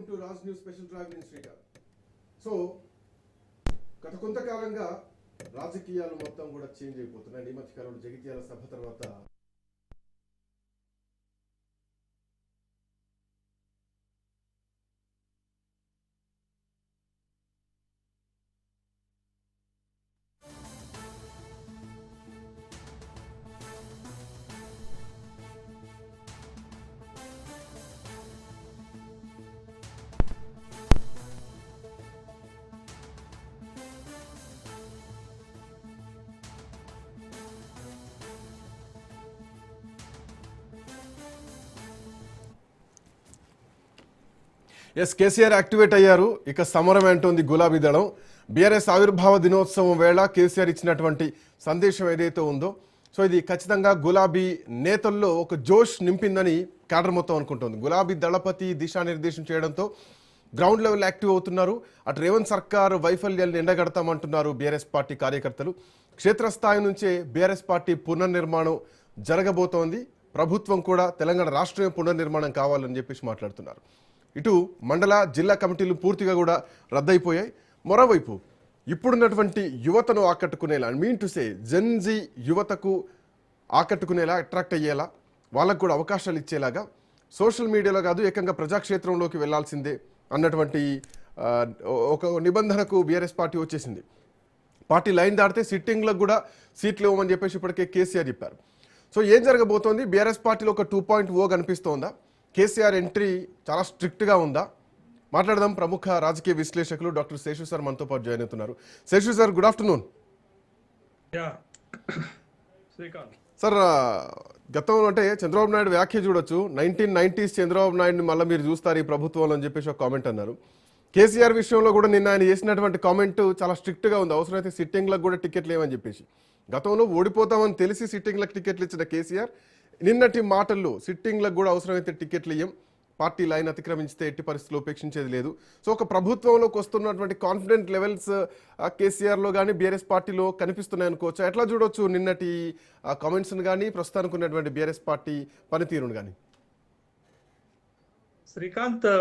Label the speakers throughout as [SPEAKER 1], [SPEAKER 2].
[SPEAKER 1] To Raj news special drive in Srikanth. So గత కొంతకాలంగా రాజకీయాలు మొత్తం కూడా చేంజ్ అయిపోతున్నాయి. ఈ మధ్య కాలంలో జగిత్యాల సభ తర్వాత కేసీఆర్ యాక్టివేట్ అయ్యారు. ఇక సమరం అంటోంది గులాబీ దళం. బీఆర్ఎస్ ఆవిర్భావ దినోత్సవం వేళ కేసీఆర్ ఇచ్చినటువంటి సందేశం ఏదైతే ఉందో, సో ఇది ఖచ్చితంగా గులాబీ నేతల్లో ఒక జోష్ నింపిందని క్యాడర్ మొత్తం అనుకుంటోంది. గులాబీ దళపతి దిశానిర్దేశం చేయడంతో గ్రౌండ్ లెవెల్ యాక్టివ్ అవుతున్నారు. అటు రేవంత్ సర్కార్ వైఫల్యాలను ఎండగడతామంటున్నారు బీఆర్ఎస్ పార్టీ కార్యకర్తలు. క్షేత్రస్థాయి నుంచే బీఆర్ఎస్ పార్టీ పునర్నిర్మాణం జరగబోతోంది. ప్రభుత్వం కూడా తెలంగాణ రాష్ట్రీయ పునర్నిర్మాణం కావాలని చెప్పేసి మాట్లాడుతున్నారు. ఇటు మండల జిల్లా కమిటీలు పూర్తిగా కూడా రద్దయిపోయాయి. మరోవైపు ఇప్పుడున్నటువంటి యువతను ఆకట్టుకునేలా, మీన్ టు సే జెన్జీ యువతకు ఆకట్టుకునేలా, అట్రాక్ట్ అయ్యేలా, వాళ్ళకు కూడా అవకాశాలు ఇచ్చేలాగా సోషల్ మీడియాలో కాదు ఏకంగా ప్రజాక్షేత్రంలోకి వెళ్లాల్సిందే అన్నటువంటి ఒక నిబంధనకు బీఆర్ఎస్ పార్టీ వచ్చేసింది. పార్టీ లైన్ దాటితే సిట్టింగ్లకు కూడా సీట్లు ఇవ్వమని చెప్పేసి ఇప్పటికే కేసీఆర్ చెప్పారు. సో ఏం జరగబోతోంది? బీఆర్ఎస్ పార్టీలో ఒక 2.0 కనిపిస్తోందా? కేసీఆర్ ఎంట్రీ చాలా స్ట్రిక్ట్గా ఉందా? మాట్లాడదాం. ప్రముఖ రాజకీయ విశ్లేషకులు డాక్టర్ శేషు సార్ మనతో పాటు జాయిన్ అవుతున్నారు. Seshu sir, good afternoon. Sir, గతంలో అంటే చంద్రబాబు నాయుడు వ్యాఖ్య చూడొచ్చు. 1990s చంద్రబాబు నాయుడుని మళ్ళీ మీరు చూస్తారు ఈ ప్రభుత్వంలో అని చెప్పేసి ఒక కామెంట్ అన్నారు. కేసీఆర్ విషయంలో కూడా నిన్న ఆయన చేసినటువంటి కామెంట్ చాలా స్ట్రిక్ట్గా ఉంది. అవసరమైతే సిట్టింగ్లకు కూడా టికెట్లు లేవని చెప్పేసి. గతంలో ఓడిపోతామని తెలిసి సిట్టింగ్లకు టికెట్లు ఇచ్చిన కేసీఆర్ నిన్నటి మాటల్లో సిట్టింగ్లకు కూడా అవసరమైతే టికెట్లు ఇయ్యం, పార్టీ లైన్ అతిక్రమించితే ఎట్టి పరిస్థితుల్లో ఉపేక్షించేది లేదు. సో ఒక ప్రభుత్వంలోకి వస్తున్నటువంటి కాన్ఫిడెంట్ లెవెల్స్ కేసీఆర్లో కానీ బీఆర్ఎస్ పార్టీలో కనిపిస్తున్నాయి అనుకోవచ్చు. ఎట్లా చూడొచ్చు నిన్నటి కామెంట్స్ని కానీ ప్రస్తుతానికి ఉన్నటువంటి బీఆర్ఎస్ పార్టీ పనితీరును కానీ?
[SPEAKER 2] శ్రీకాంత్,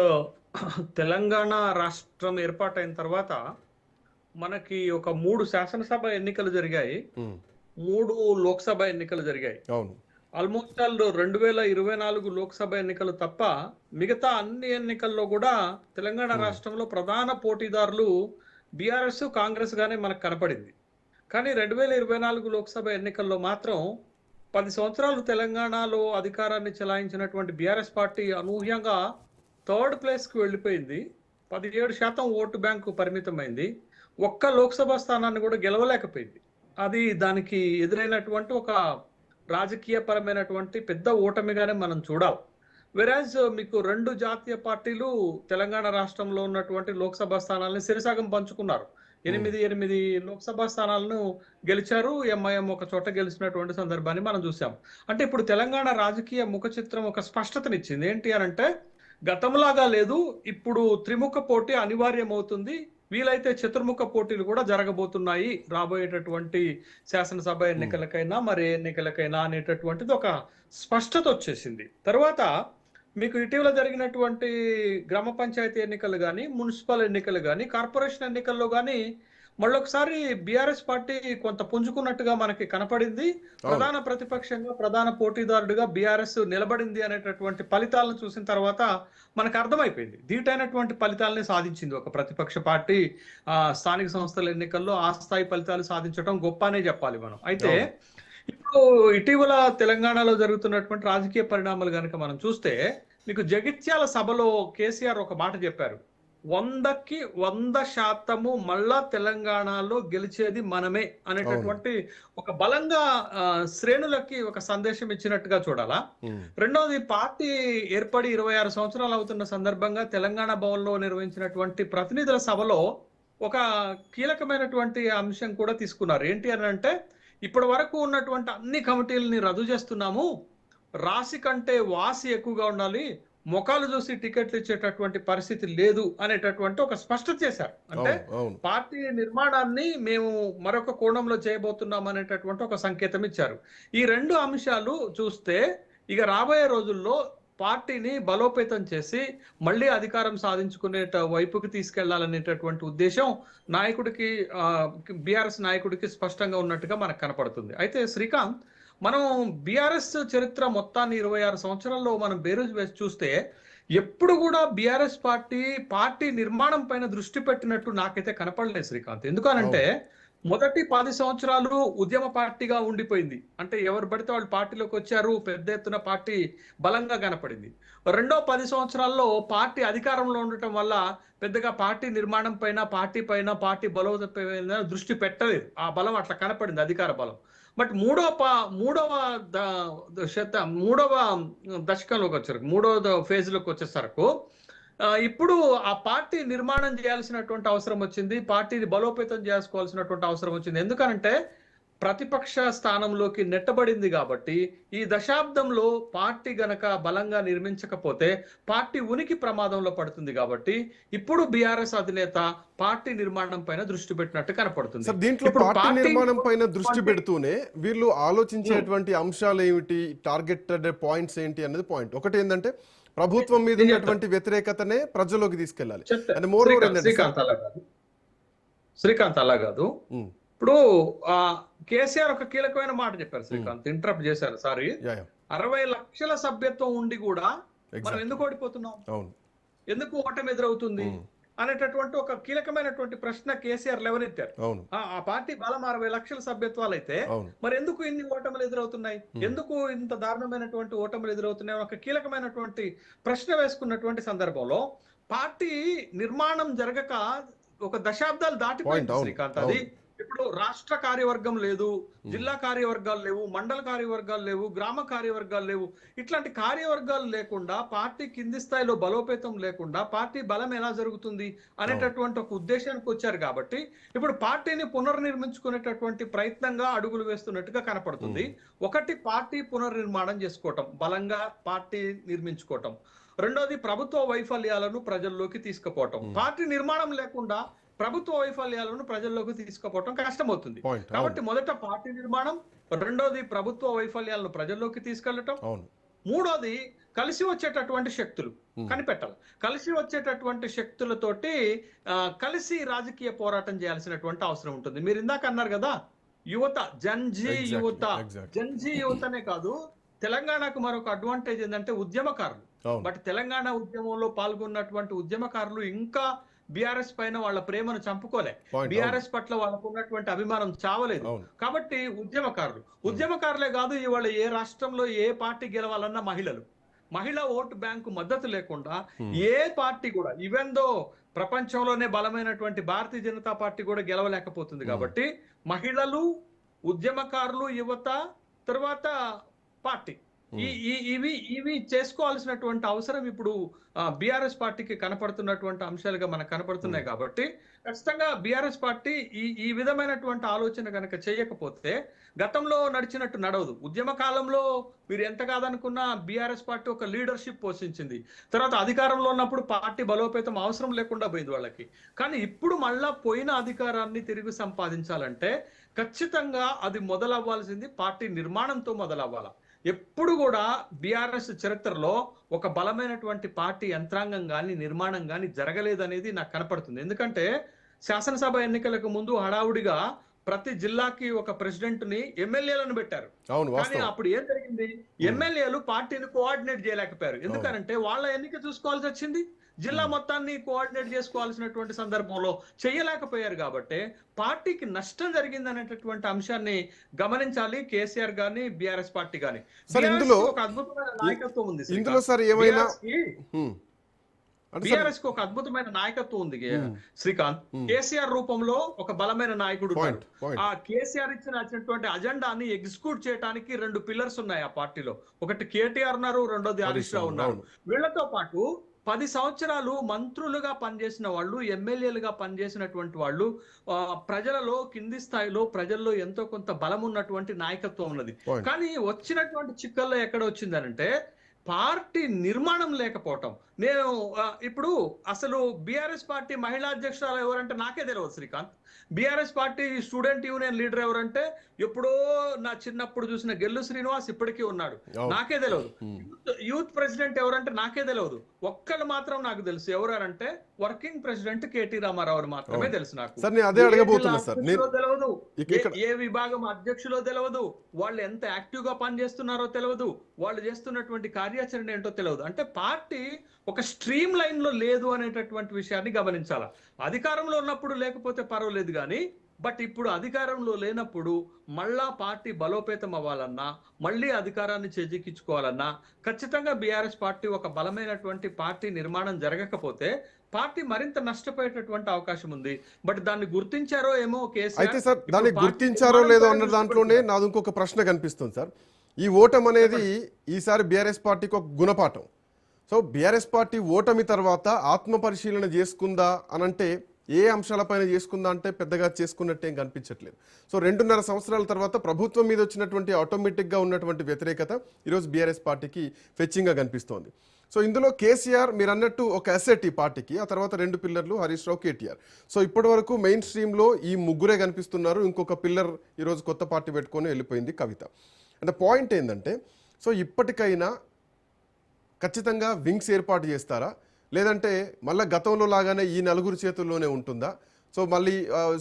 [SPEAKER 2] తెలంగాణ రాష్ట్రం ఏర్పాటైన తర్వాత మనకి ఒక 3 శాసనసభ ఎన్నికలు జరిగాయి, 3 లోక్సభ ఎన్నికలు జరిగాయి.
[SPEAKER 1] అవును,
[SPEAKER 2] ఆల్మోస్ట్ ఆల్ 2024 లోక్సభ ఎన్నికలు తప్ప మిగతా అన్ని ఎన్నికల్లో కూడా తెలంగాణ రాష్ట్రంలో ప్రధాన పోటీదారులు బీఆర్ఎస్, కాంగ్రెస్ గానే మనకు కనపడింది. కానీ 2024 లోక్సభ ఎన్నికల్లో మాత్రం 10 సంవత్సరాలు తెలంగాణలో అధికారాన్ని చెలాయించినటువంటి బీఆర్ఎస్ పార్టీ అనూహ్యంగా 3rd ప్లేస్కి వెళ్ళిపోయింది. 17% ఓటు బ్యాంకు పరిమితమైంది. ఒక్క లోక్సభ స్థానాన్ని కూడా గెలవలేకపోయింది. అది దానికి ఎదురైనటువంటి ఒక రాజకీయపరమైనటువంటి పెద్ద ఓటమిగానే మనం చూడాలి. వెరాజ్ మీకు 2 జాతీయ పార్టీలు తెలంగాణ రాష్ట్రంలో ఉన్నటువంటి లోక్సభ స్థానాలను సిరిసగం పంచుకున్నారు. 8 లోక్సభ స్థానాలను గెలిచారు. ఎంఐఎం ఒక చోట గెలిచినటువంటి సందర్భాన్ని మనం చూసాం. అంటే ఇప్పుడు తెలంగాణ రాజకీయ ముఖ చిత్రం ఒక స్పష్టతనిచ్చింది. ఏంటి అని అంటే గతంలాగా లేదు, ఇప్పుడు త్రిముఖ పోటీ అనివార్యమవుతుంది. వీలైతే చతుర్ముఖ పోటీలు కూడా జరగబోతున్నాయి రాబోయేటటువంటి శాసనసభ ఎన్నికలకైనా మరి ఎన్నికలకైనా అనేటటువంటిది ఒక స్పష్టత వచ్చేసింది. తర్వాత మీకు ఇటీవల జరిగినటువంటి గ్రామ పంచాయతీ ఎన్నికలు కానీ, మున్సిపల్ ఎన్నికలు కానీ, కార్పొరేషన్ ఎన్నికల్లో కానీ మళ్ళొకసారి బీఆర్ఎస్ పార్టీ కొంత పుంజుకున్నట్టుగా మనకి కనపడింది. ప్రధాన ప్రతిపక్షంగా, ప్రధాన పోటీదారుడిగా బీఆర్ఎస్ నిలబడింది అనేటటువంటి ఫలితాలను చూసిన తర్వాత మనకు అర్థమైపోయింది. ధీటైనటువంటి ఫలితాలని సాధించింది ఒక ప్రతిపక్ష పార్టీ. స్థానిక సంస్థల ఎన్నికల్లో ఆ స్థాయి ఫలితాలు సాధించడం గొప్ప అనే చెప్పాలి మనం. అయితే ఇప్పుడు ఇటీవల తెలంగాణలో జరుగుతున్నటువంటి రాజకీయ పరిణామాలు కనుక మనం చూస్తే, మీకు జగిత్యాల సభలో కేసీఆర్ ఒక మాట చెప్పారు. 100కి 100% మళ్ళా తెలంగాణలో గెలిచేది మనమే అనేటటువంటి ఒక బలంగా శ్రేణులకి ఒక సందేశం ఇచ్చినట్టుగా చూడాలా. రెండవది, పార్టీ ఏర్పడి 26 సంవత్సరాలు అవుతున్న సందర్భంగా తెలంగాణ భవన్లో నిర్వహించినటువంటి ప్రతినిధుల సభలో ఒక కీలకమైనటువంటి అంశం కూడా తీసుకున్నారు. ఏంటి అని అంటే, ఇప్పటి వరకు ఉన్నటువంటి అన్ని కమిటీలని రద్దు చేస్తున్నాము, రాశి కంటే వాసి ఎక్కువగా ఉండాలి, ముఖాలు చూసి టికెట్లు ఇచ్చేటటువంటి పరిస్థితి లేదు అనేటటువంటి ఒక స్పష్టత చేశారు. అంటే పార్టీ నిర్మాణాన్ని మేము మరొక కోణంలో చేయబోతున్నాం అనేటటువంటి ఒక సంకేతం ఇచ్చారు. ఈ 2 అంశాలు చూస్తే ఇక రాబోయే రోజుల్లో పార్టీని బలోపేతం చేసి మళ్ళీ అధికారం సాధించుకునే వైపుకి తీసుకెళ్లాలనేటటువంటి ఉద్దేశం నాయకుడికి బీఆర్ఎస్ నాయకుడికి స్పష్టంగా ఉన్నట్టుగా మనకు కనపడుతుంది. అయితే శ్రీకాంత్, మనం బీఆర్ఎస్ చరిత్ర మొత్తాన్ని 26 సంవత్సరాల్లో మనం బేరుజు వేసి చూస్తే ఎప్పుడు కూడా బీఆర్ఎస్ పార్టీ నిర్మాణం పైన దృష్టి పెట్టినట్టు నాకైతే కనపడలేదు శ్రీకాంత్. ఎందుకనంటే మొదటి 10 సంవత్సరాలు ఉద్యమ పార్టీగా ఉండిపోయింది. అంటే ఎవరు పడితే వాళ్ళు పార్టీలోకి వచ్చారు, పెద్ద ఎత్తున పార్టీ బలంగా కనపడింది. రెండో 10 సంవత్సరాల్లో పార్టీ అధికారంలో ఉండటం వల్ల పెద్దగా పార్టీ నిర్మాణం పైన, పార్టీ బలోపేతం పైన దృష్టి పెట్టలేదు. ఆ బలం అట్లా కనపడింది, అధికార బలం. బట్ మూడవ దశకంలోకి వచ్చారు, మూడవ ఫేజ్ లోకి వచ్చేసరికి ఇప్పుడు ఆ పార్టీ నిర్మాణం చేయాల్సినటువంటి అవసరం వచ్చింది, పార్టీని బలోపేతం చేసుకోవాల్సినటువంటి అవసరం వచ్చింది. ఎందుకంటే ప్రతిపక్ష స్థానంలోకి నెట్టబడింది కాబట్టి ఈ దశాబ్దంలో పార్టీ గనక బలంగా నిర్మించకపోతే పార్టీ ఉనికి ప్రమాదంలో పడుతుంది. కాబట్టి ఇప్పుడు బీఆర్ఎస్ అధినేత పార్టీ నిర్మాణం పైన దృష్టి పెట్టినట్టు కనపడుతుంది.
[SPEAKER 1] దీంట్లో పార్టీ నిర్మాణం పైన దృష్టి పెడుతూనే వీళ్ళు ఆలోచించేటువంటి అంశాలు ఏమిటి, టార్గెటెడ్ పాయింట్స్ ఏంటి అన్నది పాయింట్. ఒకటి ఏంటంటే ప్రభుత్వం మీద ఉన్నటువంటి వ్యతిరేకతనే ప్రజల్లోకి తీసుకెళ్ళాలి.
[SPEAKER 2] శ్రీకాంత్ అలా కాదు. ఇప్పుడు కేసీఆర్ ఒక కీలకమైన మాట చెప్పారు శ్రీకాంత్, ఇంటరప్ట్ చేశారు, సారీ. 60 లక్షల సభ్యత్వం ఉండి కూడా మనం ఎందుకు ఓడిపోతున్నాం, ఎందుకు ఓటమి ఎదురవుతుంది అనేటటువంటి ఒక కీలకమైనటువంటి ప్రశ్న కేసీఆర్ లేవనెత్తారు. ఆ పార్టీ బలం 60 లక్షల సభ్యత్వాలు అయితే మరి ఎందుకు ఇన్ని ఓటములు ఎదురవుతున్నాయి, ఎందుకు ఇంత దారుణమైనటువంటి ఓటములు ఎదురవుతున్నాయి, ఒక కీలకమైనటువంటి ప్రశ్న వేసుకున్నటువంటి సందర్భంలో పార్టీ నిర్మాణం జరగక ఒక దశాబ్దాలు దాటిపోయింది శ్రీకాంత్. అది ఇప్పుడు రాష్ట్ర కార్యవర్గం లేదు, జిల్లా కార్యవర్గాలు లేవు, మండల కార్యవర్గాలు లేవు, గ్రామ కార్యవర్గాలు లేవు. ఇట్లాంటి కార్యవర్గాలు లేకుండా పార్టీ కింది స్థాయిలో బలోపేతం లేకుండా పార్టీ బలం ఎలా జరుగుతుంది అనేటటువంటి ఒక ఉద్దేశానికి వచ్చారు. కాబట్టి ఇప్పుడు పార్టీని పునర్నిర్మించుకునేటటువంటి ప్రయత్నంగా అడుగులు వేస్తున్నట్టుగా కనపడుతుంది. ఒకటి, పార్టీ పునర్నిర్మాణం చేసుకోవటం, బలంగా పార్టీ నిర్మించుకోవటం. రెండోది, ప్రభుత్వ వైఫల్యాలను ప్రజల్లోకి తీసుకుపోవటం. పార్టీ నిర్మాణం లేకుండా ప్రభుత్వ వైఫల్యాలను ప్రజల్లోకి తీసుకుపోవటం కష్టమవుతుంది. కాబట్టి మొదట పార్టీ నిర్మాణం, రెండోది ప్రభుత్వ వైఫల్యాలను ప్రజల్లోకి తీసుకెళ్లటం, మూడోది కలిసి వచ్చేటటువంటి శక్తులు కనిపెట్టాలి. కలిసి వచ్చేటటువంటి శక్తులతోటి కలిసి రాజకీయ పోరాటం చేయాల్సినటువంటి అవసరం ఉంటుంది. మీరు ఇందాక అన్నారు కదా, యువత, జన్జీ యువతనే కాదు, తెలంగాణకు మరొక అడ్వాంటేజ్ ఏంటంటే ఉద్యమకారులు. బట్ తెలంగాణ ఉద్యమంలో పాల్గొన్నటువంటి ఉద్యమకారులు ఇంకా బీఆర్ఎస్ పైన వాళ్ళ ప్రేమను చంపుకోలే, బీఆర్ఎస్ పట్ల వాళ్ళకు ఉన్నటువంటి అభిమానం చావలేదు. కాబట్టి ఉద్యమకారులే కాదు, ఇవాళ ఏ రాష్ట్రంలో ఏ పార్టీ గెలవాలన్నా మహిళా ఓటు బ్యాంకు మద్దతు లేకుండా ఏ పార్టీ కూడా, ఈవెన్ దో ప్రపంచంలోనే బలమైనటువంటి భారతీయ జనతా పార్టీ కూడా గెలవలేకపోతుంది. కాబట్టి మహిళలు, ఉద్యమకారులు, యువత, తర్వాత పార్టీ, ఇవి చేసుకోవాల్సినటువంటి అవసరం ఇప్పుడు బీఆర్ఎస్ పార్టీకి కనపడుతున్నటువంటి అంశాలుగా మనకు కనపడుతున్నాయి. కాబట్టి ఖచ్చితంగా బీఆర్ఎస్ పార్టీ ఈ విధమైనటువంటి ఆలోచన కనుక చేయకపోతే గతంలో నడిచినట్టు నడవదు. ఉద్యమ కాలంలో మీరు ఎంత కాదనుకున్నా బీఆర్ఎస్ పార్టీ ఒక లీడర్షిప్ పోషించింది. తర్వాత అధికారంలో ఉన్నప్పుడు పార్టీ బలోపేతం అవసరం లేకుండా పోయింది వాళ్ళకి. కానీ ఇప్పుడు మళ్ళా పోయిన అధికారాన్ని తిరిగి సంపాదించాలంటే ఖచ్చితంగా అది మొదలవ్వాల్సింది పార్టీ నిర్మాణంతో మొదలవ్వాలా. ఎప్పుడు కూడా బీఆర్ఎస్ చరిత్రలో ఒక బలమైనటువంటి పార్టీ యంత్రాంగం కానీ నిర్మాణం కానీ జరగలేదనేది నాకు కనపడుతుంది. ఎందుకంటే శాసనసభ ఎన్నికలకు ముందు హడావుడిగా ప్రతి జిల్లాకి ఒక ప్రెసిడెంట్ ని, ఎమ్మెల్యేలను పెట్టారు. కానీ అప్పుడు ఏం జరిగింది, ఎమ్మెల్యేలు పార్టీని కోఆర్డినేట్ చేయలేకపోయారు. ఎందుకంటే వాళ్ళ ఎన్నిక చూసుకోవాల్సి వచ్చింది, జిల్లా మొత్తాన్ని కోఆర్డినేట్ చేసుకోవాల్సినటువంటి సందర్భంలో చేయలేకపోయారు. కాబట్టి పార్టీకి నష్టం జరిగింది అనేటటువంటి అంశాన్ని గమనించాలి కేసీఆర్ గాని, బీఆర్ఎస్ పార్టీ గాని. ఒక అద్భుతమైన నాయకత్వం ఉంది బీఆర్ఎస్ కి, ఒక అద్భుతమైన నాయకత్వం ఉంది శ్రీకాంత్. కేసీఆర్ రూపంలో ఒక బలమైన నాయకుడు. ఆ కేసీఆర్ ఇచ్చినటువంటి అజెండాని ఎగ్జిక్యూట్ చేయడానికి 2 పిల్లర్స్ ఉన్నాయి ఆ పార్టీలో. ఒకటి కేటీఆర్ ఉన్నారు, రెండోది హరీష్ రావు ఉన్నారు. వీళ్లతో పాటు 10 సంవత్సరాలు మంత్రులుగా పనిచేసిన వాళ్ళు, ఎమ్మెల్యేలుగా పనిచేసినటువంటి వాళ్ళు, ప్రజలలో కింది స్థాయిలో ప్రజల్లో ఎంతో కొంత బలం ఉన్నటువంటి నాయకత్వం ఉన్నది. కానీ వచ్చినటువంటి చిక్కల్లో ఎక్కడ వచ్చిందనంటే పార్టీ నిర్మాణం లేకపోవటం. నేను ఇప్పుడు అసలు బీఆర్ఎస్ పార్టీ మహిళా అధ్యక్షురాలు ఎవరంటే నాకే తెలియదు Srikanth. BRS party student union leader ఎవరంటే ఎప్పుడో నా చిన్నప్పుడు చూసిన గెల్లు శ్రీనివాస్ ఇప్పటికీ ఉన్నాడు, నాకే తెలియదు. యూత్ ప్రెసిడెంట్ ఎవరంటే నాకే తెలియదు. ఒక్కళ్ళు మాత్రం నాకు తెలుసు, ఎవరంటే వర్కింగ్ ప్రెసిడెంట్ కేటీ రామారావు అని మాత్రమే తెలుసు నాకు. తెలియదు, ఏ విభాగం అధ్యక్షులో తెలియదు, వాళ్ళు ఎంత యాక్టివ్ గా పనిచేస్తున్నారో తెలియదు, వాళ్ళు చేస్తున్నటువంటి కార్యాచరణ ఏంటో తెలియదు. అంటే పార్టీ ఒక స్ట్రీమ్ లైన్ లో లేదు అనేటటువంటి విషయాన్ని గమనించాల. అధికారంలో ఉన్నప్పుడు లేకపోతే పర్వాలేదు కానీ, బట్ ఇప్పుడు అధికారంలో లేనప్పుడు మళ్ళా పార్టీ బలోపేతం అవ్వాలన్నా, మళ్ళీ అధికారాన్ని చేజిక్కించుకోవాలన్నా ఖచ్చితంగా బీఆర్ఎస్ పార్టీ ఒక బలమైనటువంటి పార్టీ నిర్మాణం జరగకపోతే పార్టీ మరింత నష్టపోయేటటువంటి అవకాశం ఉంది. బట్ దాన్ని గుర్తించారో ఏమో కేసీఆర్.
[SPEAKER 1] అయితే సార్ దాన్ని గుర్తించారో లేదో అన్న దాంట్లోనే నాది ఇంకొక ప్రశ్న కనిపిస్తుంది సార్. ఈ ఓటమి అనేది ఈసారి బీఆర్ఎస్ పార్టీకి ఒక గుణపాఠం. సో బీఆర్ఎస్ పార్టీ ఓటమి తర్వాత ఆత్మ పరిశీలన చేసుకుందా అనంటే ఏ అంశాలపైన చేసుకుందా అంటే పెద్దగా చేసుకున్నట్టు ఏం కనిపించట్లేదు. సో 2.5 సంవత్సరాల తర్వాత ప్రభుత్వం మీద వచ్చినటువంటి ఆటోమేటిక్గా ఉన్నటువంటి వ్యతిరేకత ఈరోజు బీఆర్ఎస్ పార్టీకి ఫెచ్చింగ్గా కనిపిస్తోంది. సో ఇందులో కేసీఆర్ మీరు అన్నట్టు ఒక అసెట్ ఈ పార్టీకి, ఆ తర్వాత 2 పిల్లర్లు హరీష్ రావు, కేటీఆర్. సో ఇప్పటి వరకు మెయిన్ స్ట్రీమ్లో ఈ ముగ్గురే కనిపిస్తున్నారు. ఇంకొక పిల్లర్ ఈరోజు కొత్త పార్టీ పెట్టుకొని వెళ్ళిపోయింది కవిత. అంటే పాయింట్ ఏంటంటే, సో ఇప్పటికైనా ఖచ్చితంగా వింగ్స్ ఏర్పాటు చేస్తారా, లేదంటే మళ్ళీ గతంలో లాగానే ఈ 4 చేతుల్లోనే ఉంటుందా? సో మళ్ళీ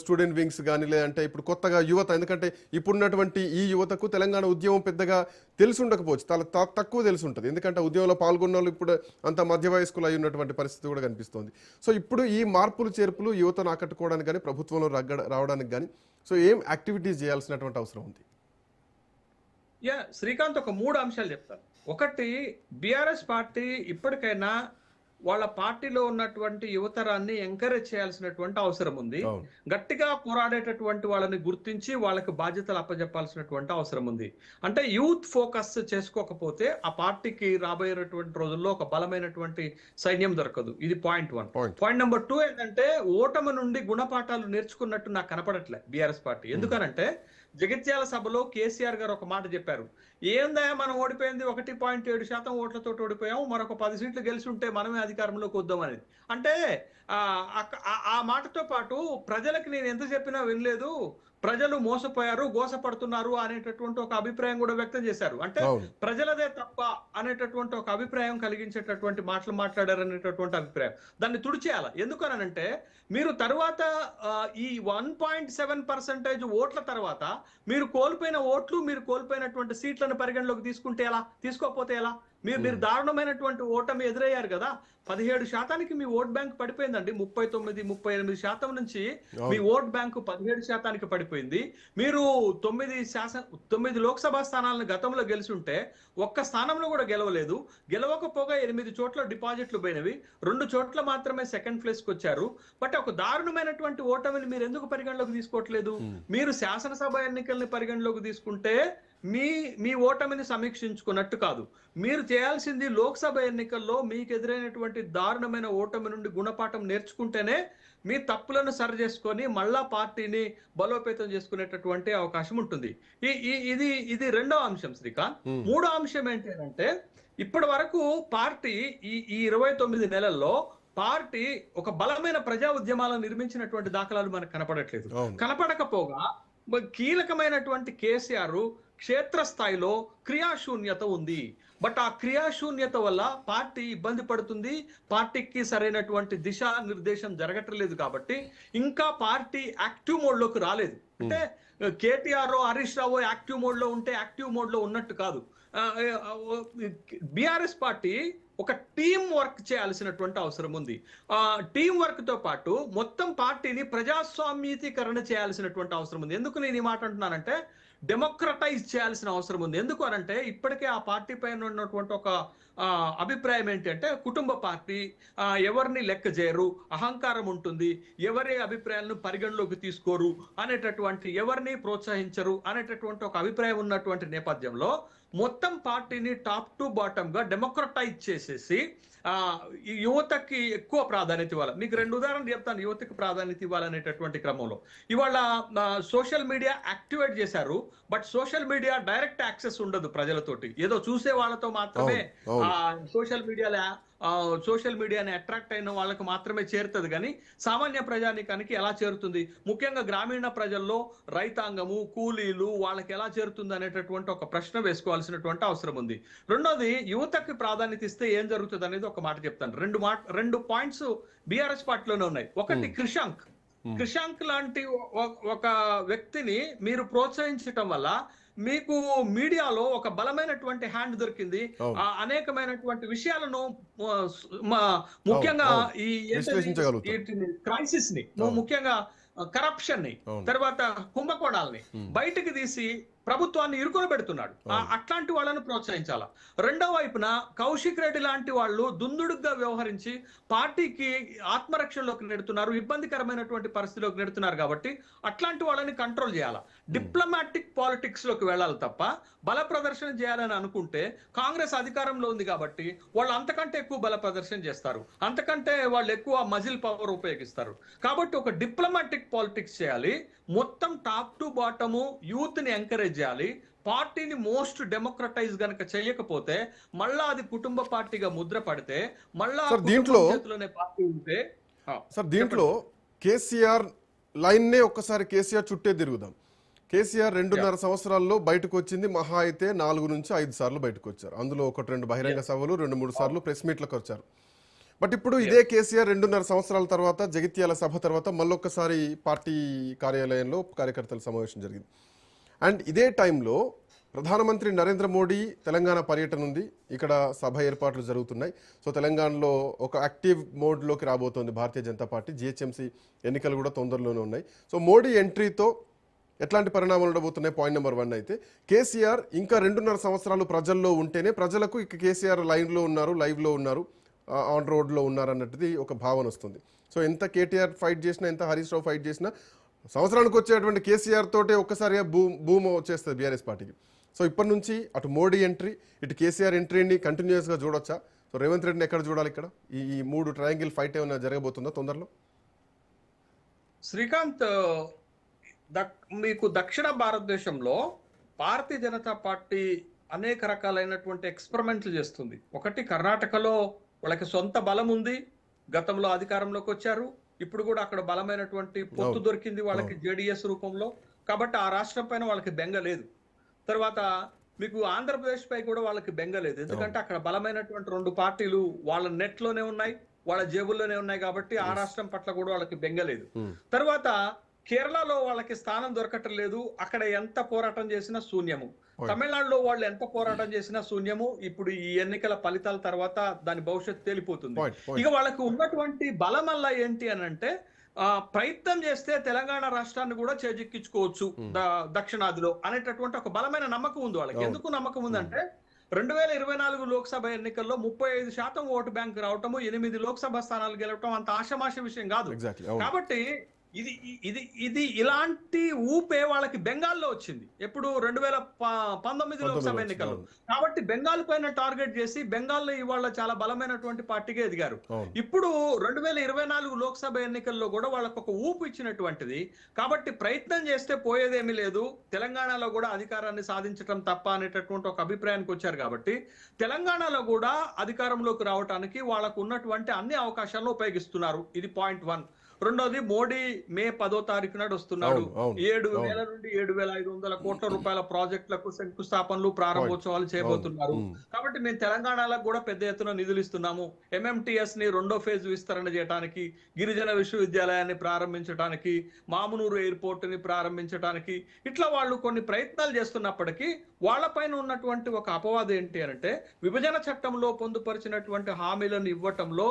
[SPEAKER 1] స్టూడెంట్ వింగ్స్ కానీ, లేదంటే ఇప్పుడు కొత్తగా యువత, ఎందుకంటే ఇప్పుడున్నటువంటి ఈ యువతకు తెలంగాణ ఉద్యమం పెద్దగా తెలిసి ఉండకపోవచ్చు, చాలా తక్కువ తెలిసి ఉంటుంది. ఎందుకంటే ఉద్యమంలో పాల్గొన్న వాళ్ళు ఇప్పుడు అంత మధ్య వయస్కులు అయి ఉన్నటువంటి పరిస్థితి కూడా కనిపిస్తోంది. సో ఇప్పుడు ఈ మార్పులు చేర్పులు యువతను ఆకట్టుకోవడానికి కానీ, ప్రభుత్వంలో రావడానికి కానీ సో ఏం యాక్టివిటీస్ చేయాల్సినటువంటి అవసరం ఉంది?
[SPEAKER 2] శ్రీకాంత్, ఒక 3 అంశాలు చెప్తాను. ఒకటి, బీఆర్ఎస్ పార్టీ ఇప్పటికైనా వాళ్ళ పార్టీలో ఉన్నటువంటి యువతరాన్ని ఎంకరేజ్ చేయాల్సినటువంటి అవసరం ఉంది. గట్టిగా పోరాడేటటువంటి వాళ్ళని గుర్తించి వాళ్ళకి బాధ్యతలు అప్పచెప్పాల్సినటువంటి అవసరం ఉంది. అంటే యూత్ ఫోకస్ చేసుకోకపోతే ఆ పార్టీకి రాబోయేటువంటి రోజుల్లో ఒక బలమైనటువంటి సైన్యం దొరకదు. ఇది పాయింట్ 1. పాయింట్ నెంబర్ 2 ఏంటంటే, ఓటమి నుండి గుణపాఠాలు నేర్చుకున్నట్టు నాకు కనపడట్లే బీఆర్ఎస్ పార్టీ. ఎందుకనంటే జగిత్యాల సభలో కేసీఆర్ గారు ఒక మాట చెప్పారు, ఏందా మనం ఓడిపోయింది 1.7% ఓట్లతో ఓడిపోయాము, మరొక 10 సీట్లు గెలిచి ఉంటే మనమే అధికారంలోకి వద్దాం అనేది. అంటే ఆ మాటతో పాటు ప్రజలకు నేను ఎంత చెప్పినా వినలేదు, ప్రజలు మోసపోయారు, గోసపడుతున్నారు అనేటటువంటి ఒక అభిప్రాయం కూడా వ్యక్తం చేశారు. అంటే ప్రజలదే తప్ప అనేటటువంటి ఒక అభిప్రాయం కలిగించేటటువంటి మాటలు మాట్లాడారు అనేటటువంటి అభిప్రాయం. దాన్ని తుడిచేయాలి. ఎందుకనంటే మీరు తర్వాత ఈ 1.7% ఓట్ల తర్వాత మీరు కోల్పోయిన ఓట్లు, మీరు కోల్పోయినటువంటి సీట్లను పరిగణలోకి తీసుకుంటే ఎలా, తీసుకోకపోతే ఎలా? మీరు దారుణమైనటువంటి ఓటమి ఎదురయ్యారు కదా. 17% మీ ఓట్ బ్యాంక్ పడిపోయిందండి. 39-38% నుంచి మీ ఓట్ బ్యాంకు 17% పడిపోయింది. మీరు 9 లోక్సభ స్థానాలను గతంలో గెలిచి ఉంటే ఒక్క స్థానంలో కూడా గెలవలేదు. గెలవకపోగా 8 చోట్ల డిపాజిట్లు పోయినవి, 2 చోట్ల మాత్రమే సెకండ్ ప్లేస్ కి వచ్చారు. బట్ ఒక దారుణమైనటువంటి ఓటమిని మీరు ఎందుకు పరిగణలోకి తీసుకోవట్లేదు? మీరు శాసనసభ ఎన్నికల్ని పరిగణలోకి తీసుకుంటే మీ ఓటమిని సమీక్షించుకున్నట్టు కాదు. మీరు చేయాల్సింది లోక్సభ ఎన్నికల్లో మీకు ఎదురైనటువంటి దారుణమైన ఓటమి నుండి గుణపాఠం నేర్చుకుంటేనే మీ తప్పులను సరి చేసుకొని మళ్ళా పార్టీని బలోపేతం చేసుకునేటటువంటి అవకాశం ఉంటుంది. ఇది 2వ అంశం శ్రీకాంత్. 3వ అంశం ఏంటంటే, ఇప్పటి వరకు పార్టీ ఈ 29 నెలల్లో పార్టీ ఒక బలమైన ప్రజా ఉద్యమాలను నిర్మించినటువంటి దాఖలాలు మనకు కనపడట్లేదు. కనపడకపోగా కీలకమైనటువంటి కేసీఆర్ క్షేత్రస్థాయిలో క్రియాశూన్యత ఉంది. బట్ ఆ క్రియాశూన్యత వల్ల పార్టీ ఇబ్బంది పడుతుంది, పార్టీకి సరైనటువంటి దిశా నిర్దేశం జరగట్లేదు. కాబట్టి ఇంకా పార్టీ యాక్టివ్ మోడ్ లోకి రాలేదు. అంటే కేటీఆర్ హరీష్ రావు యాక్టివ్ మోడ్ లో ఉంటే యాక్టివ్ మోడ్ లో ఉన్నట్టు కాదు. బీఆర్ఎస్ పార్టీ ఒక టీం వర్క్ చేయాల్సినటువంటి అవసరం ఉంది. టీం వర్క్ తో పాటు మొత్తం పార్టీని ప్రజాస్వామ్యీకరణ చేయాల్సినటువంటి అవసరం ఉంది. ఎందుకు నేను ఈ మాట అంటున్నానంటే, డెమోక్రటైజ్ చేయాల్సిన అవసరం ఉంది. ఎందుకు అనంటే ఇప్పటికే ఆ పార్టీ పైన ఉన్నటువంటి ఒక అభిప్రాయం ఏంటంటే, కుటుంబ పార్టీ, ఎవరిని లెక్క చేయరు, అహంకారం ఉంటుంది, ఎవరి అభిప్రాయాలను పరిగణలోకి తీసుకోరు అనేటటువంటి, ఎవరిని ప్రోత్సహించరు అనేటటువంటి ఒక అభిప్రాయం ఉన్నటువంటి నేపథ్యంలో మొత్తం పార్టీని టాప్ టు బాటమ్ గా డెమోక్రటైజ్ చేసేసి యువతకి ఎక్కువ ప్రాధాన్యత ఇవ్వాలి. మీకు 2 ఉదాహరణలు చెప్తాను యువతకి ప్రాధాన్యత ఇవ్వాలనేటటువంటి క్రమంలో. ఇవాళ సోషల్ మీడియా యాక్టివేట్ చేశారు, but social media direct access ఉండదు ప్రజలతోటి. ఏదో చూసే వాళ్ళతో మాత్రమే సోషల్ మీడియాలో సోషల్ మీడియాని అట్రాక్ట్ అయిన వాళ్ళకి మాత్రమే చేరుతుంది కానీ సామాన్య ప్రజానీకానికి ఎలా చేరుతుంది, ముఖ్యంగా గ్రామీణ ప్రజల్లో రైతాంగము కూలీలు వాళ్ళకి ఎలా చేరుతుంది అనేటటువంటి ఒక ప్రశ్న వేసుకోవాల్సినటువంటి అవసరం ఉంది. రెండోది, యువతకి ప్రాధాన్యత ఇస్తే ఏం జరుగుతుంది అనేది ఒక మాట చెప్తాను. రెండు పాయింట్స్ బీఆర్ఎస్ పార్టీలోనే ఉన్నాయి. ఒకటి క్రిషాంక్ లాంటి ఒక వ్యక్తిని మీరు ప్రోత్సహించటం వల్ల మీకు మీడియాలో ఒక బలమైనటువంటి హ్యాండ్ దొరికింది. అనేకమైనటువంటి విషయాలను ముఖ్యంగా ఈ క్రైసిస్ ని, ముఖ్యంగా కరప్షన్ ని, తర్వాత కుంభకోణాలని బయటికి తీసి ప్రభుత్వాన్ని ఇరుకుని పెడుతున్నాడు. అట్లాంటి వాళ్ళని ప్రోత్సహించాల. రెండో వైపున కౌశిక్ రెడ్డి లాంటి వాళ్ళు దుందుడుగ్గా వ్యవహరించి పార్టీకి ఆత్మరక్షణలోకి నెడుతున్నారు, ఇబ్బందికరమైనటువంటి పరిస్థితిలోకి నెడుతున్నారు. కాబట్టి అట్లాంటి వాళ్ళని కంట్రోల్ చేయాలా. డిప్లొమాటిక్ పాలిటిక్స్ లోకి వెళ్ళాలి తప్ప బల ప్రదర్శన చేయాలని అనుకుంటే కాంగ్రెస్ అధికారంలో ఉంది కాబట్టి వాళ్ళు అంతకంటే ఎక్కువ బల ప్రదర్శన చేస్తారు, అంతకంటే వాళ్ళు ఎక్కువ మజిల్ పవర్ ఉపయోగిస్తారు. కాబట్టి ఒక డిప్లొమాటిక్ పాలిటిక్స్ చేయాలి. మొత్తం టాప్ టు బాటము యూత్ ని ఎంకరేజ్ చేయాలి. పార్టీని మోస్ట్ డెమోక్రటైజ్ గనక చేయకపోతే మళ్ళా అది కుటుంబ పార్టీగా ముద్ర పడితే మళ్ళా
[SPEAKER 1] దీంట్లో
[SPEAKER 2] పార్టీ ఉంటే
[SPEAKER 1] సార్ దీంట్లో కేసీఆర్ లైన్ నే ఒక్కసారి కేసీఆర్ చుట్టే తిరుగుదాం. కేసీఆర్ 2.5 సంవత్సరాల్లో బయటకు వచ్చింది మహా అయితే 4 నుంచి 5 సార్లు బయటకు వచ్చారు. అందులో 1-2 బహిరంగ సభలు, 2-3 సార్లు ప్రెస్ మీట్లకు వచ్చారు. బట్ ఇప్పుడు ఇదే కేసీఆర్ 2.5 సంవత్సరాల తర్వాత జగిత్యాల సభ తర్వాత మళ్ళొక్కసారి పార్టీ కార్యాలయంలో కార్యకర్తల సమావేశం జరిగింది. అండ్ ఇదే టైంలో ప్రధానమంత్రి నరేంద్ర మోడీ తెలంగాణ పర్యటన ఉంది. ఇక్కడ సభ ఏర్పాట్లు జరుగుతున్నాయి. సో తెలంగాణలో ఒక యాక్టివ్ మోడ్లోకి రాబోతోంది భారతీయ జనతా పార్టీ. జిహెచ్ఎంసీ ఎన్నికలు కూడా తొందరలోనే ఉన్నాయి. సో మోడీ ఎంట్రీతో ఎట్లాంటి పరిణామాలు ఉండబోతున్నాయి? పాయింట్ నెంబర్ 1 అయితే కేసీఆర్ ఇంకా 2.5 సంవత్సరాలు ప్రజల్లో ఉంటేనే ప్రజలకు ఇక కేసీఆర్ లైవ్లో ఉన్నారు, ఆన్ రోడ్లో ఉన్నారు అన్నట్టుది ఒక భావన వస్తుంది. సో ఎంత కేటీఆర్ ఫైట్ చేసినా, ఎంత హరీష్ రావు ఫైట్ చేసినా సంవత్సరానికి వచ్చేటువంటి కేసీఆర్ తోటే ఒక్కసారిగా భూమి వచ్చేస్తుంది బీఆర్ఎస్ పార్టీకి. సో ఇప్పటి నుంచి అటు మోడీ ఎంట్రీ, ఇటు కేసీఆర్ ఎంట్రీని కంటిన్యూస్గా చూడొచ్చా? సో రేవంత్ రెడ్డిని ఎక్కడ చూడాలి? ఇక్కడ ఈ 3 ట్రయాంగిల్ ఫైట్ ఏమైనా జరగబోతుందా తొందరలో?
[SPEAKER 2] శ్రీకాంత్, మీకు దక్షిణ భారతదేశంలో భారతీయ జనతా పార్టీ అనేక రకాలైనటువంటి ఎక్స్పెరిమెంట్లు చేస్తుంది. ఒకటి, కర్ణాటకలో వాళ్ళకి సొంత బలం ఉంది, గతంలో అధికారంలోకి వచ్చారు, ఇప్పుడు కూడా అక్కడ బలమైనటువంటి పొత్తు దొరికింది వాళ్ళకి జేడీఎస్ రూపంలో, కాబట్టి ఆ రాష్ట్రం పైన వాళ్ళకి బెంగ లేదు. తర్వాత మీకు ఆంధ్రప్రదేశ్ పై కూడా వాళ్ళకి బెంగ లేదు, ఎందుకంటే అక్కడ బలమైనటువంటి 2 పార్టీలు వాళ్ళ నెట్ లోనే ఉన్నాయి, వాళ్ళ జేబుల్లోనే ఉన్నాయి, కాబట్టి ఆ రాష్ట్రం పట్ల కూడా వాళ్ళకి బెంగ లేదు. తర్వాత కేరళలో వాళ్ళకి స్థానం దొరకటం లేదు, అక్కడ ఎంత పోరాటం చేసినా శూన్యము. తమిళనాడులో వాళ్ళు ఎంత పోరాటం చేసినా శూన్యము. ఇప్పుడు ఈ ఎన్నికల ఫలితాల తర్వాత దాని భవిష్యత్తు తేలిపోతుంది. ఇక వాళ్ళకి ఉన్నటువంటి బలం వల్ల ఏంటి అని అంటే, ప్రయత్నం చేస్తే తెలంగాణ రాష్ట్రాన్ని కూడా చేజిక్కించుకోవచ్చు దక్షిణాదిలో అనేటటువంటి ఒక బలమైన నమ్మకం ఉంది వాళ్ళకి. ఎందుకు నమ్మకం ఉందంటే 2024 లోక్సభ ఎన్నికల్లో 35% ఓటు బ్యాంక్ రావటము, 8 లోక్సభ స్థానాలు గెలవటం అంత ఆషమాష విషయం కాదు. కాబట్టి ఇది ఇలాంటి ఊపే వాళ్ళకి బెంగాల్లో వచ్చింది. ఎప్పుడు 2019 లోక్సభ ఎన్నికల్లో. కాబట్టి బెంగాల్ పైన టార్గెట్ చేసి బెంగాల్లో ఇవాళ చాలా బలమైనటువంటి పార్టీగా ఎదిగారు. ఇప్పుడు 2024 లోక్సభ ఎన్నికల్లో కూడా వాళ్ళకు ఒక ఊపు ఇచ్చినటువంటిది. కాబట్టి ప్రయత్నం చేస్తే పోయేదేమీ లేదు, తెలంగాణలో కూడా అధికారాన్ని సాధించడం తప్ప అనేటటువంటి ఒక అభిప్రాయానికి వచ్చారు. కాబట్టి తెలంగాణలో కూడా అధికారంలోకి రావడానికి వాళ్ళకు ఉన్నటువంటి అన్ని అవకాశాలను ఉపయోగిస్తున్నారు. ఇది పాయింట్ 1. రెండోది, మోడీ మే 10వ తారీఖు నాడు వస్తున్నాడు. 7,000 నుండి 7,500 కోట్ల రూపాయల ప్రాజెక్టులకు శంకుస్థాపనలు, ప్రారంభోత్సవాలు చేయబోతున్నారు. కాబట్టి మేము తెలంగాణలో కూడా పెద్ద ఎత్తున నిధులు ఇస్తున్నాము. MMTS ని 2వ ఫేజ్ విస్తరణ చేయడానికి, గిరిజన విశ్వవిద్యాలయాన్ని ప్రారంభించడానికి, మామునూరు ఎయిర్పోర్ట్ ని ప్రారంభించడానికి, ఇట్లా వాళ్ళు కొన్ని ప్రయత్నాలు చేస్తున్నప్పటికీ వాళ్ళపైన ఉన్నటువంటి ఒక అపవాదం ఏంటి అంటే, విభజన చట్టంలో పొందుపరిచినటువంటి హామీలను ఇవ్వటంలో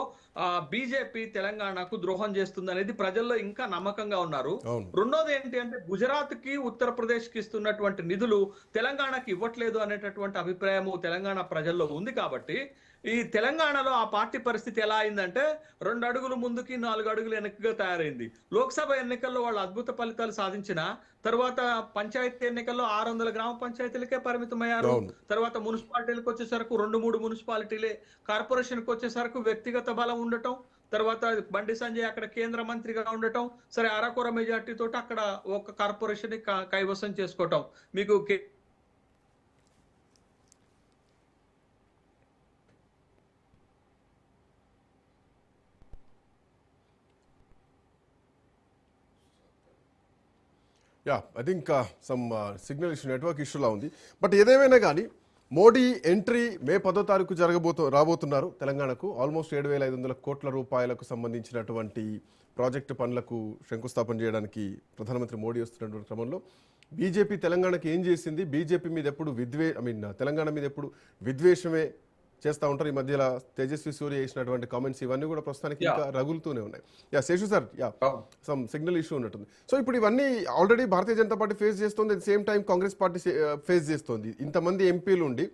[SPEAKER 2] బీజేపీ తెలంగాణకు ద్రోహం చేస్తుంది అనేది ప్రజల్లో ఇంకా నమ్మకంగా ఉన్నారు. రెండోది ఏంటి అంటే, గుజరాత్ కి ఉత్తరప్రదేశ్ కి ఇస్తున్నటువంటి నిధులు తెలంగాణకి ఇవ్వట్లేదు అనేటటువంటి అభిప్రాయము తెలంగాణ ప్రజల్లో ఉంది. కాబట్టి ఈ తెలంగాణలో ఆ పార్టీ పరిస్థితి ఎలా అయిందంటే 2 అడుగులు ముందుకి 4 అడుగులు వెనక్కిగా తయారైంది. లోక్సభ ఎన్నికల్లో వాళ్ళు అద్భుత ఫలితాలు సాధించిన తర్వాత పంచాయతీ ఎన్నికల్లో 600 గ్రామ పంచాయతీలకే పరిమితమయ్యారు. తర్వాత మున్సిపాలిటీలకు వచ్చేసరికి 2-3 మున్సిపాలిటీలే, కార్పొరేషన్కి వచ్చేసరికి వ్యక్తిగత బలం ఉండటం, తర్వాత బండి సంజయ్ అక్కడ కేంద్ర మంత్రిగా ఉండటం, సరే అరకొర మెజార్టీ తోటి అక్కడ ఒక కార్పొరేషన్ కైవసం చేసుకోవటం. మీకు
[SPEAKER 1] yeah I think some signal issue network ఇష్యూలా ఉంది. బట్ ఏదేమైనా కానీ మోడీ ఎంట్రీ మే 10వ తారీఖు రాబోతున్నారు తెలంగాణకు. ఆల్మోస్ట్ 7,500 కోట్ల రూపాయలకు సంబంధించినటువంటి ప్రాజెక్టు పనులకు శంకుస్థాపన చేయడానికి ప్రధానమంత్రి మోడీ వస్తున్నటువంటి క్రమంలో బీజేపీ తెలంగాణకు ఏం చేసింది, బీజేపీ మీద ఎప్పుడు తెలంగాణ మీద ఎప్పుడు విద్వేషమే చేస్తూ ఉంటారు. ఈ మధ్యలో తేజస్వి సూర్య చేసినటువంటి కామెంట్స్ ఇవన్నీ కూడా ప్రస్తుతానికి ఇంకా రగులుతూనే ఉన్నాయి. Yeah Seshu sir, yeah some signal issue ఉన్నట్టుంది. సో ఇప్పుడు ఇవన్నీ already Bharatiya Janata party face చేస్తుంది, at the same time Congress party face చేస్తుంది. ఇంతమంది ఎంపీలు ఉండి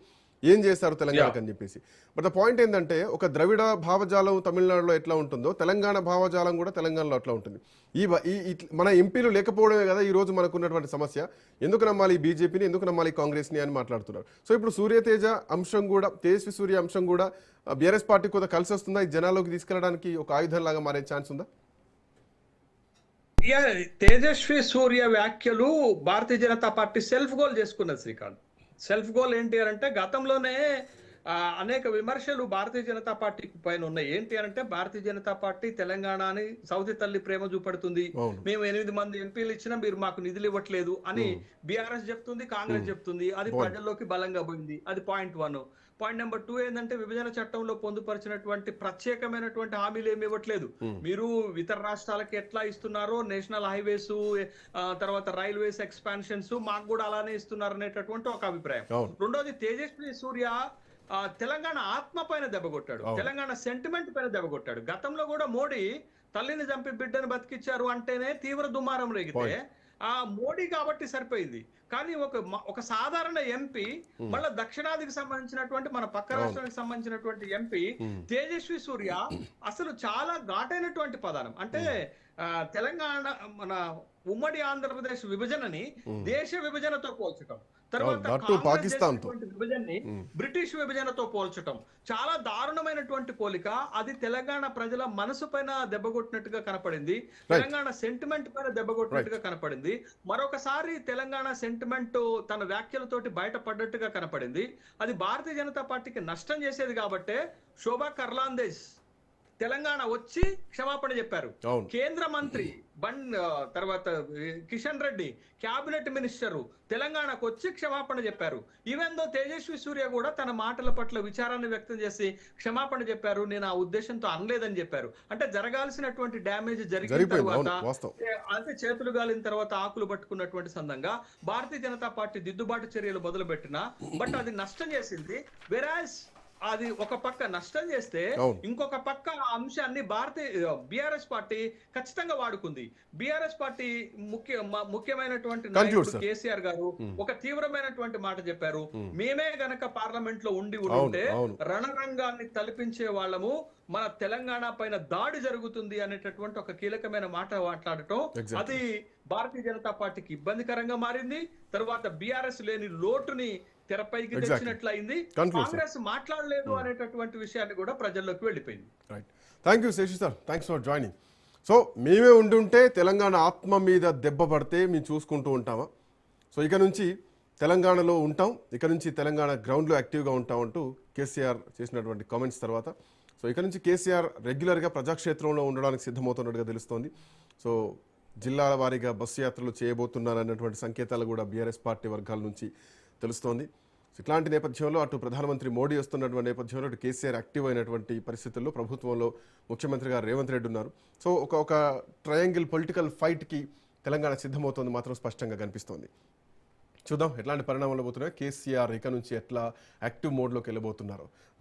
[SPEAKER 1] ఏం చేస్తారు తెలంగాణకు అని చెప్పేసి. బట్ ద పాయింట్ ఏంటంటే ఒక ద్రవిడ భావజాలం తమిళనాడులో ఎట్లా ఉంటుందో తెలంగాణ భావజాలం కూడా తెలంగాణలో అట్లా ఉంటుంది. మన ఎంపీలు లేకపోవడమే కదా ఈ రోజు మనకున్నటువంటి సమస్య. ఎందుకు నమ్మాలి బీజేపీని, ఎందుకు నమ్మాలి కాంగ్రెస్ని అని మాట్లాడుతున్నారు. సో ఇప్పుడు సూర్యతేజ అంశం కూడా, తేజస్వి సూర్య అంశం కూడా బీఆర్ఎస్ పార్టీ కూడా కలిసి వస్తుందా? ఈ జనాల్లోకి తీసుకెళ్ళడానికి ఒక ఆయుధం లాగా మారే ఛాన్స్ ఉందా?
[SPEAKER 2] తేజస్వి సూర్య వ్యాఖ్యలు Bharatiya Janata party self goal చేసుకున్నది శ్రీకాంత్. సెల్ఫ్ గోల్ ఏంటి అంటే గతంలోనే అనేక విమర్శలు భారతీయ జనతా పార్టీ పైన ఉన్నాయి. ఏంటి అంటే భారతీయ జనతా పార్టీ తెలంగాణని సౌతి తల్లి ప్రేమ చూపెడుతుంది, మేము 8 మంది ఎంపీలు ఇచ్చినా మీరు మాకు నిధులు ఇవ్వట్లేదు అని బీఆర్ఎస్ చెప్తుంది, కాంగ్రెస్ చెప్తుంది. అది ప్రజల్లోకి బలంగా పోయింది. అది పాయింట్ 1. పాయింట్ నెంబర్ 2 ఏంటంటే విభజన చట్టంలో పొందుపరిచినటువంటి ప్రత్యేకమైనటువంటి హామీలు ఏమి ఇవ్వట్లేదు. మీరు ఇతర రాష్ట్రాలకి ఎట్లా ఇస్తున్నారో నేషనల్ హైవేస్, తర్వాత రైల్వేస్ ఎక్స్పాన్షన్స్ మాకు కూడా అలానే ఇస్తున్నారు అనేటటువంటి ఒక అభిప్రాయం. రెండోది తేజస్వి సూర్య తెలంగాణ ఆత్మ పైన దెబ్బకొట్టాడు, తెలంగాణ సెంటిమెంట్ పైన దెబ్బకొట్టాడు. గతంలో కూడా మోడీ తల్లిని చంపి బిడ్డను బతికిచ్చారు అంటేనే తీవ్ర దుమారం రేగితే ఆ మోడీ కాబట్టి సరిపోయింది. కానీ ఒక సాధారణ ఎంపీ, మళ్ళీ దక్షిణాదికి సంబంధించినటువంటి మన పక్క రాష్ట్రానికి సంబంధించినటువంటి ఎంపీ తేజస్వి సూర్య అసలు చాలా ఘాటైనటువంటి పదానం. అంటే తెలంగాణ మన ఉమ్మడి ఆంధ్రప్రదేశ్ విభజనని దేశ విభజనతో పోల్చటం, తర్వాత విభజనని బ్రిటిష్ విభజనతో పోల్చటం చాలా దారుణమైనటువంటి పోలిక. అది తెలంగాణ ప్రజల మనసు పైన దెబ్బకొట్టినట్టుగా కనపడింది, తెలంగాణ సెంటిమెంట్ పైన దెబ్బకొట్టినట్టుగా కనపడింది. మరొకసారి తెలంగాణ సెంటిమెంట్ తన వ్యాఖ్యలతోటి బయటపడ్డట్టుగా కనపడింది. అది భారతీయ జనతా పార్టీకి నష్టం చేసేది. కాబట్టే శోభా కర్లాందేశ్ తెలంగాణ వచ్చి క్షమాపణ చెప్పారు. కేంద్ర మంత్రి తర్వాత కిషన్ రెడ్డి క్యాబినెట్ మినిస్టర్ తెలంగాణకు వచ్చి క్షమాపణ చెప్పారు. ఈవెన్ దో తేజస్వి సూర్య కూడా తన మాటల పట్ల విచారాన్ని వ్యక్తం చేసి క్షమాపణ చెప్పారు, నేను ఆ ఉద్దేశంతో అనలేదని చెప్పారు. అంటే జరగాల్సినటువంటి డ్యామేజ్ జరిగిన తర్వాత, అంటే చేతులు గాలిన తర్వాత ఆకులు పట్టుకున్నటువంటి సందంగా భారతీయ జనతా పార్టీ దిద్దుబాటు చర్యలు మొదలుపెట్టినా బట్ అది నష్టం చేసింది. వెరాజ్ అది ఒక పక్క నష్టం చేస్తే ఇంకొక పక్క అంశాన్ని బీఆర్ఎస్ పార్టీ ఖచ్చితంగా వాడుకుంది. బీఆర్ఎస్ పార్టీ ముఖ్యమైనటువంటి నాయకుడు కేసీఆర్ గారు ఒక తీవ్రమైనటువంటి మాట చెప్పారు. మేమే గనక పార్లమెంట్ లో ఉంటే రణరంగాన్ని తలపించే వాళ్ళము, మన తెలంగాణ పైన దాడి జరుగుతుంది అనేటటువంటి ఒక కీలకమైన మాట మాట్లాడటం అది భారతీయ జనతా పార్టీకి ఇబ్బందికరంగా మారింది. తర్వాత బీఆర్ఎస్ లేని లోటుని తెరపైకి తెచ్చినట్లయింది. కాంగ్రెస్ మాట్లాడలేదు అనేటటువంటి విషయాన్ని కూడా ప్రజల్లోకి వెళ్ళిపోయింది.
[SPEAKER 1] Thank you Seshi sir, thanks for joining. So మేమే ఉండుంటే తెలంగాణ ఆత్మ మీద దెబ్బ పడితే మేము చూసుకుంటూ ఉంటామా? సో ఇక నుంచి తెలంగాణలో ఉంటాం, ఇక నుంచి తెలంగాణ గ్రౌండ్లో యాక్టివ్గా ఉంటాం అంటూ కేసీఆర్ చేసినటువంటి కామెంట్స్ తర్వాత సో ఇక నుంచి కేసీఆర్ రెగ్యులర్గా ప్రజాక్షేత్రంలో ఉండడానికి సిద్ధమవుతున్నట్టుగా తెలుస్తోంది. సో జిల్లాల వారీగా బస్సు యాత్రలు చేయబోతున్నారన్నటువంటి సంకేతాలు కూడా బీఆర్ఎస్ పార్టీ వర్గాల నుంచి తెలుస్తోంది. ఇట్లాంటి నేపథ్యంలో అటు ప్రధానమంత్రి మోడీ వస్తున్నటువంటి నేపథ్యంలో అటు కేసీఆర్ యాక్టివ్ అయినటువంటి పరిస్థితుల్లో ప్రభుత్వంలో ముఖ్యమంత్రి గారు రేవంత్ రెడ్డి ఉన్నారు. సో ఒక ట్రయాంగిల్ పొలిటికల్ ఫైట్కి తెలంగాణ సిద్ధమవుతోంది మాత్రం స్పష్టంగా కనిపిస్తోంది. చూద్దాం ఎట్లాంటి పరిణామాలు పోతున్నాయో, కేసీఆర్ ఇక నుంచి ఎట్లా యాక్టివ్ మోడ్లోకి వెళ్ళబోతున్నారో.